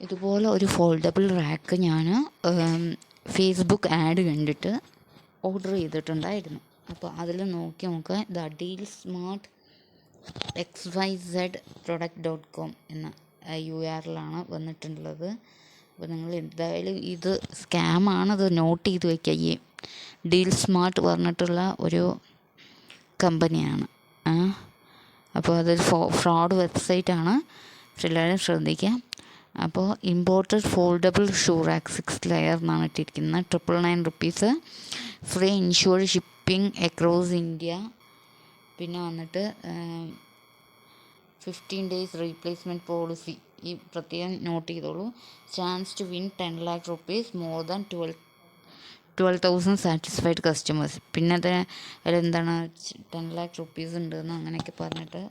ഇതുപോലെ ഒരു foldable rack ഞാൻ ഫേസ്ബുക്ക് ആഡ് കണ്ടിട്ട് ഓർഡർ ചെയ്തിട്ടുണ്ടായിരുന്നു. അപ്പോൾ അതിൽ നോക്കി നോക്കുക, ഡീൽ സ്മാർട്ട് xyzproduct.com എന്ന URL വന്നിട്ടുള്ളത്. അപ്പോൾ നിങ്ങൾ എന്തായാലും ഇത് സ്കാമാണത് നോട്ട് ചെയ്ത് വയ്ക്കുക. ഈ ഡീൽ സ്മാർട്ട് പറഞ്ഞിട്ടുള്ള ഒരു കമ്പനിയാണ്. അപ്പോൾ അതൊരു ഫ്രോഡ് വെബ്സൈറ്റാണ്, എല്ലാവരും ശ്രദ്ധിക്കുക. അപ്പോൾ imported foldable shoe rack 6 layer എന്നാണ് ഇട്ടിരിക്കുന്നത്. 999 rupees, free insured shipping across India. പിന്നെ വന്നിട്ട് 15 days റീപ്ലേസ്മെൻറ്റ് പോളിസി. ഈ പ്രത്യേകം നോട്ട് ചെയ്തോളൂ. Chance to win 10 lakh rupees, more than 12,000 satisfied customers. പിന്നെ അതിലെന്താണ് 10 lakh rupees ഉണ്ടെന്ന് അങ്ങനെയൊക്കെ പറഞ്ഞിട്ട്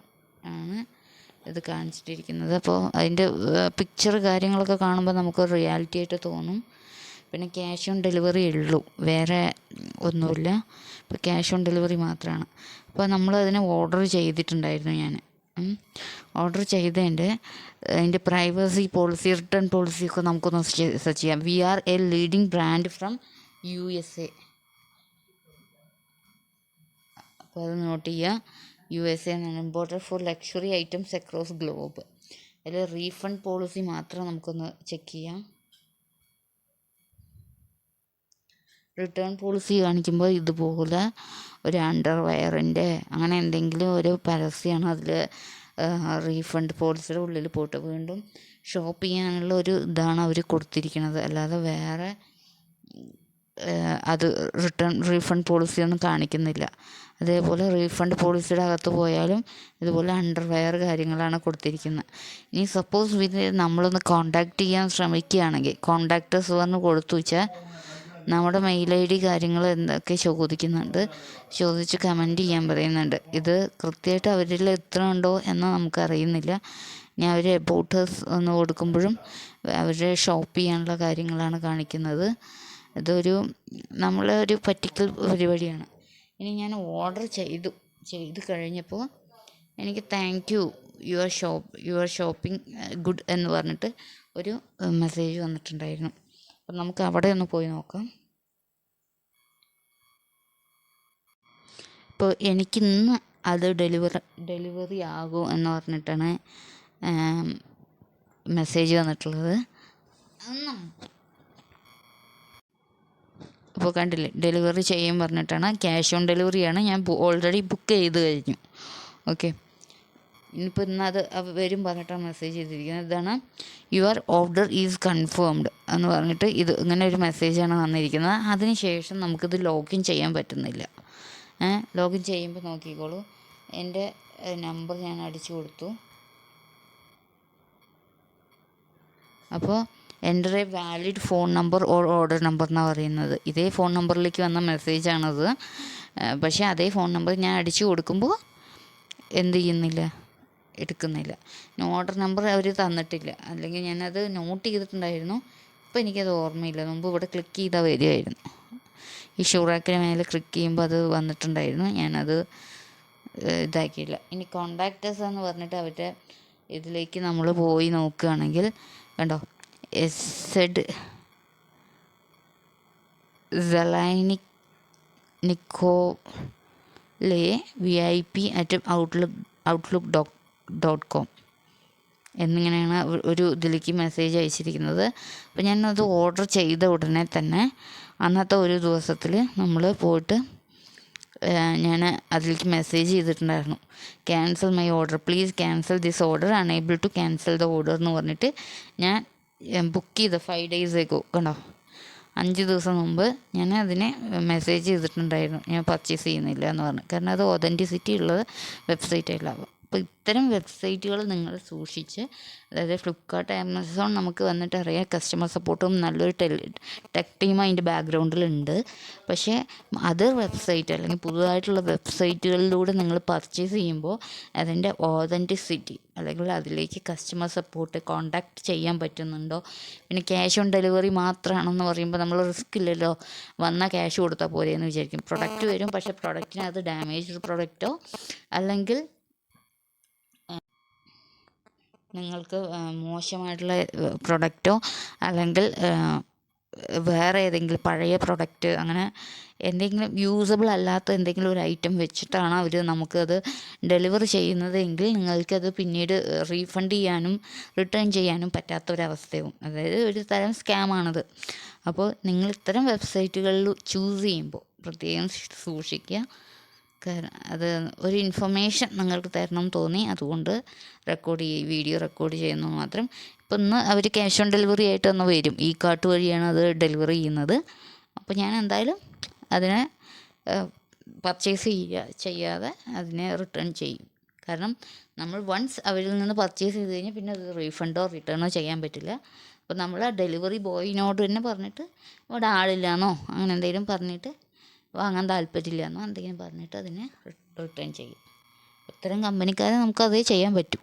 ആണ് ഇത് കാണിച്ചിട്ടിരിക്കുന്നത്. അപ്പോൾ അതിൻ്റെ പിക്ചർ കാര്യങ്ങളൊക്കെ കാണുമ്പോൾ നമുക്ക് റിയാലിറ്റി ആയിട്ട് തോന്നും. പിന്നെ ക്യാഷ് ഓൺ ഡെലിവറി ഉള്ളൂ, വേറെ ഒന്നുമില്ല. ഇപ്പോൾ ക്യാഷ് ഓൺ ഡെലിവറി മാത്രമാണ്. അപ്പോൾ നമ്മൾ അതിനെ ഓർഡർ ചെയ്തിട്ടുണ്ടായിരുന്നു. ഞാൻ ഓർഡർ ചെയ്തതിൻ്റെ അതിൻ്റെ പ്രൈവസി പോളിസി, റിട്ടേൺ പോളിസി ഒക്കെ നമുക്കൊന്ന് സെർച്ച് ചെയ്യാം. We are a leading brand from USA. അപ്പോൾ അത് നോട്ട് ചെയ്യുക. USA എന്നാണ്. Imported for luxury items across globe. അതിൽ റീഫണ്ട് പോളിസി മാത്രം നമുക്കൊന്ന് ചെക്ക് ചെയ്യാം. റിട്ടേൺ പോളിസി കാണിക്കുമ്പോൾ ഇതുപോലെ ഒരു അണ്ടർവെയറിൻ്റെ അങ്ങനെ എന്തെങ്കിലും ഒരു പരസ്യമാണ് അതിൽ റീഫണ്ട് പോളിസിയുടെ ഉള്ളിൽ പോയിട്ട് വീണ്ടും ഷോപ്പ് ചെയ്യാനുള്ള ഒരു ഇതാണ് അവർ കൊടുത്തിരിക്കുന്നത്. അല്ലാതെ വേറെ അത് റീഫണ്ട് പോളിസി ഒന്നും കാണിക്കുന്നില്ല. അതേപോലെ റീഫണ്ട് പോളിസിയുടെ അകത്ത് പോയാലും ഇതുപോലെ അണ്ടർവെയർ കാര്യങ്ങളാണ് കൊടുത്തിരിക്കുന്നത്. ഇനി സപ്പോസ് ഇത് നമ്മളൊന്ന് കോണ്ടാക്ട് ചെയ്യാൻ ശ്രമിക്കുകയാണെങ്കിൽ, കോണ്ടാക്ടേഴ്സ് പറഞ്ഞ് കൊടുത്തു വെച്ചാൽ നമ്മുടെ മെയിൽ ID കാര്യങ്ങൾ എന്തൊക്കെ ചോദിക്കുന്നുണ്ട്, ചോദിച്ച് കമൻറ്റ് ചെയ്യാൻ പറയുന്നുണ്ട്. ഇത് കൃത്യമായിട്ട് അവരിൽ എത്തുന്നുണ്ടോ എന്ന് നമുക്കറിയുന്നില്ല. ഇനി അവർ എബൌട്ടേഴ്സ് ഒന്ന് കൊടുക്കുമ്പോഴും അവരുടെ ഷോപ്പ് ചെയ്യാനുള്ള കാര്യങ്ങളാണ് കാണിക്കുന്നത്. ഇതൊരു നമ്മളൊരു പറ്റിക്കൽ പരിപാടിയാണ്. ഇനി ഞാൻ ഓർഡർ ചെയ്ത് കഴിഞ്ഞപ്പോൾ എനിക്ക് thank you your shopping good എന്ന് പറഞ്ഞിട്ട് ഒരു മെസ്സേജ് വന്നിട്ടുണ്ടായിരുന്നു. അപ്പം നമുക്ക് അവിടെ ഒന്ന് പോയി നോക്കാം. ഇപ്പോൾ എനിക്കിന്ന് അത് ഡെലിവറി ആകും എന്ന് പറഞ്ഞിട്ടാണ് മെസ്സേജ് വന്നിട്ടുള്ളത്. അപ്പോൾ കണ്ടില്ലേ, ഡെലിവറി ചെയ്യാൻ പറഞ്ഞിട്ടാണ്. ക്യാഷ് ഓൺ ഡെലിവറിയാണ്. ഞാൻ ഓൾറെഡി ബുക്ക് ചെയ്ത് കഴിഞ്ഞു. ഓക്കെ, ഇനിയിപ്പോൾ ഇന്നത് വരും പറഞ്ഞിട്ടാണ് മെസ്സേജ് ചെയ്തിരിക്കുന്നത്. ഇതാണ് യുവർ ഓർഡർ ഈസ് കൺഫേംഡ് എന്ന് പറഞ്ഞിട്ട് ഇങ്ങനെ ഒരു മെസ്സേജാണ് വന്നിരിക്കുന്നത്. അതിന് ശേഷം നമുക്കിത് ലോഗിൻ ചെയ്യാൻ പറ്റുന്നില്ല. ലോഗിൻ ചെയ്യുമ്പോൾ നോക്കിക്കോളൂ, എൻ്റെ നമ്പർ ഞാൻ അടിച്ചു കൊടുത്തു. അപ്പോൾ enter A valid phone number or order number എന്നാണ് പറയുന്നത്. ഇതേ ഫോൺ നമ്പറിലേക്ക് വന്ന മെസ്സേജാണത്. പക്ഷേ അതേ ഫോൺ നമ്പർ ഞാൻ അടിച്ചു കൊടുക്കുമ്പോൾ എന്ത് ചെയ്യുന്നില്ല, എടുക്കുന്നില്ല. ഓർഡർ നമ്പർ അവർ തന്നിട്ടില്ല. അല്ലെങ്കിൽ ഞാനത് നോട്ട് ചെയ്തിട്ടുണ്ടായിരുന്നു. ഇപ്പോൾ എനിക്കത് ഓർമ്മയില്ല. മുമ്പ് ഇവിടെ ക്ലിക്ക് ചെയ്താൽ വരുമായിരുന്നു. ഈ ഷൂറാക്കിന് മേലെ ക്ലിക്ക് ചെയ്യുമ്പോൾ അത് വന്നിട്ടുണ്ടായിരുന്നു. ഞാനത് ഇതാക്കിയില്ല. ഇനി കോണ്ടാക്ടേഴ്സ് എന്ന് പറഞ്ഞിട്ട് അവരുടെ ഇതിലേക്ക് നമ്മൾ പോയി നോക്കുകയാണെങ്കിൽ കണ്ടോ, സെലൈനിക്കോലെ VIP@outlook.com എന്നിങ്ങനെയാണ് ഒരു ഇതിലേക്ക് മെസ്സേജ് അയച്ചിരിക്കുന്നത്. അപ്പോൾ ഞാനത് ഓർഡർ ചെയ്ത ഉടനെ തന്നെ അന്നത്തെ ഒരു ദിവസത്തിൽ നമ്മൾ പോയിട്ട് ഞാൻ അതിലേക്ക് മെസ്സേജ് ചെയ്തിട്ടുണ്ടായിരുന്നു, cancel my order, please cancel this order, unable to cancel the order എന്ന് പറഞ്ഞിട്ട് ഞാൻ ബുക്ക് ചെയ്ത 5 days ago. കണ്ടോ, 5 ദിവസം മുമ്പ് ഞാൻ അതിനെ മെസ്സേജ് ചെയ്തിട്ടുണ്ടായിരുന്നു, ഞാൻ പർച്ചേസ് ചെയ്യുന്നില്ല എന്ന് പറഞ്ഞു. കാരണം അത് ഒതൻറ്റിസിറ്റി ഉള്ളത് വെബ്സൈറ്റ് അല്ല. അപ്പോൾ ഇത്തരം വെബ്സൈറ്റുകൾ നിങ്ങൾ സൂക്ഷിച്ച്, അതായത് ഫ്ലിപ്കാർട്ട്, ആമസോൺ നമുക്ക് വന്നിട്ട് അറിയാം കസ്റ്റമർ സപ്പോർട്ടും നല്ലൊരു ടെക് ടീം അതിൻ്റെ ബാക്ക്ഗ്രൗണ്ടിലുണ്ട്. പക്ഷേ അതർ വെബ്സൈറ്റ് അല്ലെങ്കിൽ പുതുതായിട്ടുള്ള വെബ്സൈറ്റുകളിലൂടെ നിങ്ങൾ പർച്ചേസ് ചെയ്യുമ്പോൾ അതിൻ്റെ ഓതൻറ്റിസിറ്റി അല്ലെങ്കിൽ അതിലേക്ക് കസ്റ്റമർ സപ്പോർട്ട് കോൺടാക്റ്റ് ചെയ്യാൻ പറ്റുന്നുണ്ടോ, പിന്നെ ക്യാഷ് ഓൺ ഡെലിവറി മാത്രമാണെന്ന് പറയുമ്പോൾ നമ്മൾ റിസ്ക് ഇല്ലല്ലോ, വന്നാൽ ക്യാഷ് കൊടുത്താൽ പോരെയെന്ന് വിചാരിക്കും. പ്രൊഡക്റ്റ് വരും, പക്ഷേ പ്രൊഡക്റ്റിന് അത് ഡാമേജ്ഡ് പ്രൊഡക്റ്റോ അല്ലെങ്കിൽ നിങ്ങൾക്ക് മോശമായിട്ടുള്ള പ്രൊഡക്റ്റോ അല്ലെങ്കിൽ വേറെ ഏതെങ്കിലും പഴയ പ്രൊഡക്റ്റ് അങ്ങനെ എന്തെങ്കിലും യൂസബിൾ അല്ലാത്ത എന്തെങ്കിലും ഒരു ഐറ്റം വെച്ചിട്ടാണ് അവർ നമുക്കത് ഡെലിവർ ചെയ്യുന്നത് എങ്കിൽ നിങ്ങൾക്കത് പിന്നീട് റീഫണ്ട് ചെയ്യാനും റിട്ടേൺ ചെയ്യാനും പറ്റാത്തൊരവസ്ഥയാവും. അതായത് ഒരു തരം സ്കാമാണത്. അപ്പോൾ നിങ്ങൾ ഇത്തരം വെബ്സൈറ്റുകളിൽ ചൂസ് ചെയ്യുമ്പോൾ പ്രത്യേകം സൂക്ഷിക്കുക. കാരണം അത് ഒരു ഇൻഫർമേഷൻ നിങ്ങൾക്ക് തരണം തോന്നി, അതുകൊണ്ട് വീഡിയോ റെക്കോർഡ് ചെയ്യുന്നു മാത്രം. ഇപ്പം ഇന്ന് അവർ ക്യാഷ് ഓൺ ഡെലിവറി ആയിട്ട് ഒന്ന് വരും, ഈ കാർട്ട് വഴിയാണ് അത് ഡെലിവറി ചെയ്യുന്നത്. അപ്പോൾ ഞാൻ എന്തായാലും അതിനെ പർച്ചേസ് ചെയ്യാതെ അതിനെ റിട്ടേൺ ചെയ്യും. കാരണം നമ്മൾ വൺസ് അവരിൽ നിന്ന് പർച്ചേസ് ചെയ്ത് കഴിഞ്ഞാൽ പിന്നെ അത് റീഫണ്ടോ റിട്ടേണോ ചെയ്യാൻ പറ്റില്ല. അപ്പോൾ നമ്മൾ ആ ഡെലിവറി ബോയിനോട് തന്നെ പറഞ്ഞിട്ട് ഇവിടെ ആളില്ലാന്നോ അങ്ങനെ എന്തെങ്കിലും പറഞ്ഞിട്ട് വാങ്ങാൻ താല്പര്യമില്ലെന്നോ എന്തെങ്കിലും പറഞ്ഞിട്ട് അതിനെ റിട്ടേൺ ചെയ്യും. ഇത്തരം കമ്പനിക്കാരെ നമുക്കതേ ചെയ്യാൻ പറ്റും.